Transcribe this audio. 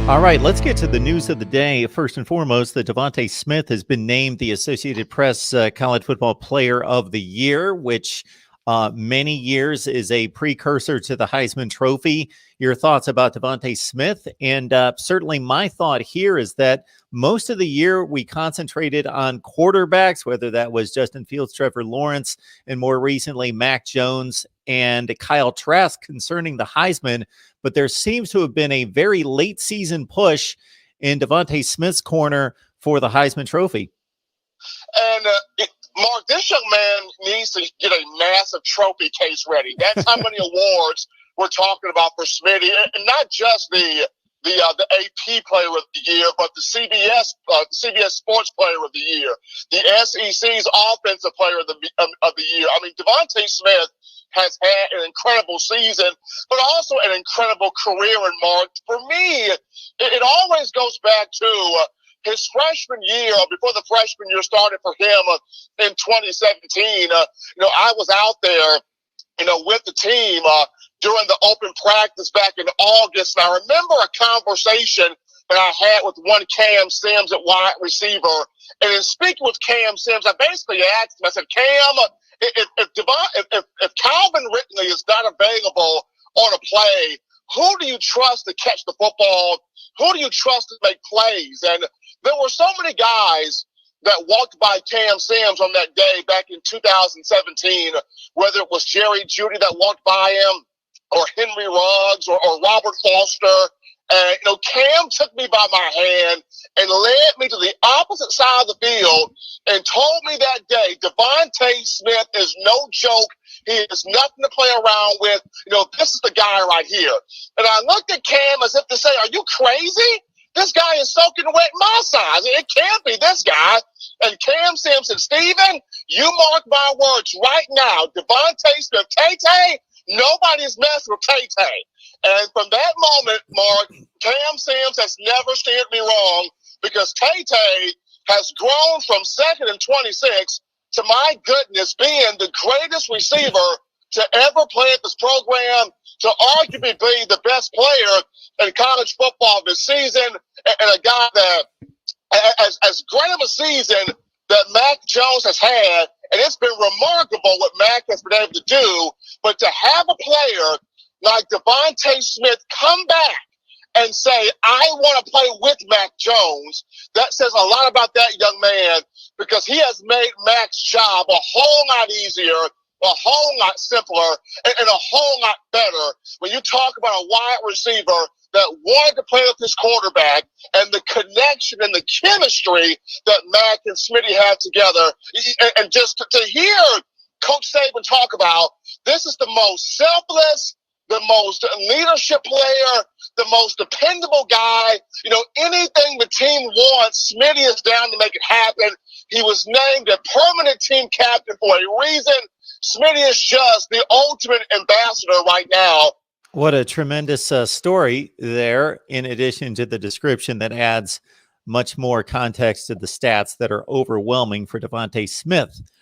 All right, let's get to the news of the day. First and foremost, that Devonta Smith has been named the Associated Press College Football Player of the Year, which many years is a precursor to the Heisman Trophy. Your thoughts about Devonta Smith? And certainly my thought here is that most of the year we concentrated on quarterbacks, whether that was Justin Fields, Trevor Lawrence, and more recently Mac Jones and Kyle Trask concerning the Heisman. But there seems to have been a very late season push in Devonta Smith's corner for the Heisman Trophy. And Mark, this young man needs to get a massive trophy case ready. That's how many awards we're talking about for Smitty, and not just the AP Player of the Year, but the CBS Sports Player of the Year, the SEC's Offensive Player of the Year. I mean, Devonta Smith has had an incredible season, but also an incredible career in Mark. For me, it always goes back to his freshman year, before the freshman year started for him in 2017. I was out there, with the team during the open practice back in August. And I remember a conversation that I had with one Cam Sims at wide receiver. And in speaking with Cam Sims, I basically asked him, I said, Cam, if Calvin Ridley is not available on a play, who do you trust to catch the football? Who do you trust to make plays? And there were so many guys that walked by Cam Sims on that day back in 2017, whether it was Jerry Jeudy that walked by him, or Henry Ruggs, or Robert Foster. And, Cam took me by my hand and led me to the opposite side of the field and told me that day, Devonta Smith is no joke. He is nothing to play around with. This is the guy right here. And I looked at Cam as if to say, are you crazy? This guy is soaking wet my size. It can't be this guy. And Cam Sims said, Steven, you mark my words right now. Devonta Smith, Tay-Tay, nobody's messing with Tay-Tay. And from that moment, Mark, Cam Sims has never steered me wrong, because Tay-Tay has grown from 2nd and 26 to, my goodness, being the greatest receiver to ever play at this program, to arguably be the best player in college football this season, and a guy that, as great of a season that Mac Jones has had, and it's been remarkable what Mac has been able to do, but to have a player like Devonta Smith come back and say, I want to play with Mac Jones, that says a lot about that young man, because he has made Mac's job a whole lot easier, a whole lot simpler, and a whole lot better when you talk about a wide receiver that wanted to play with his quarterback, and the connection and the chemistry that Mac and Smitty had together. And just to hear Coach Saban talk about, this is the most selfless, the most leadership player, the most dependable guy. Anything the team wants, Smitty is down to make it happen. He was named a permanent team captain for a reason. Smitty is just the ultimate ambassador right now. What a tremendous story there, in addition to the description that adds much more context to the stats that are overwhelming for Devonta Smith.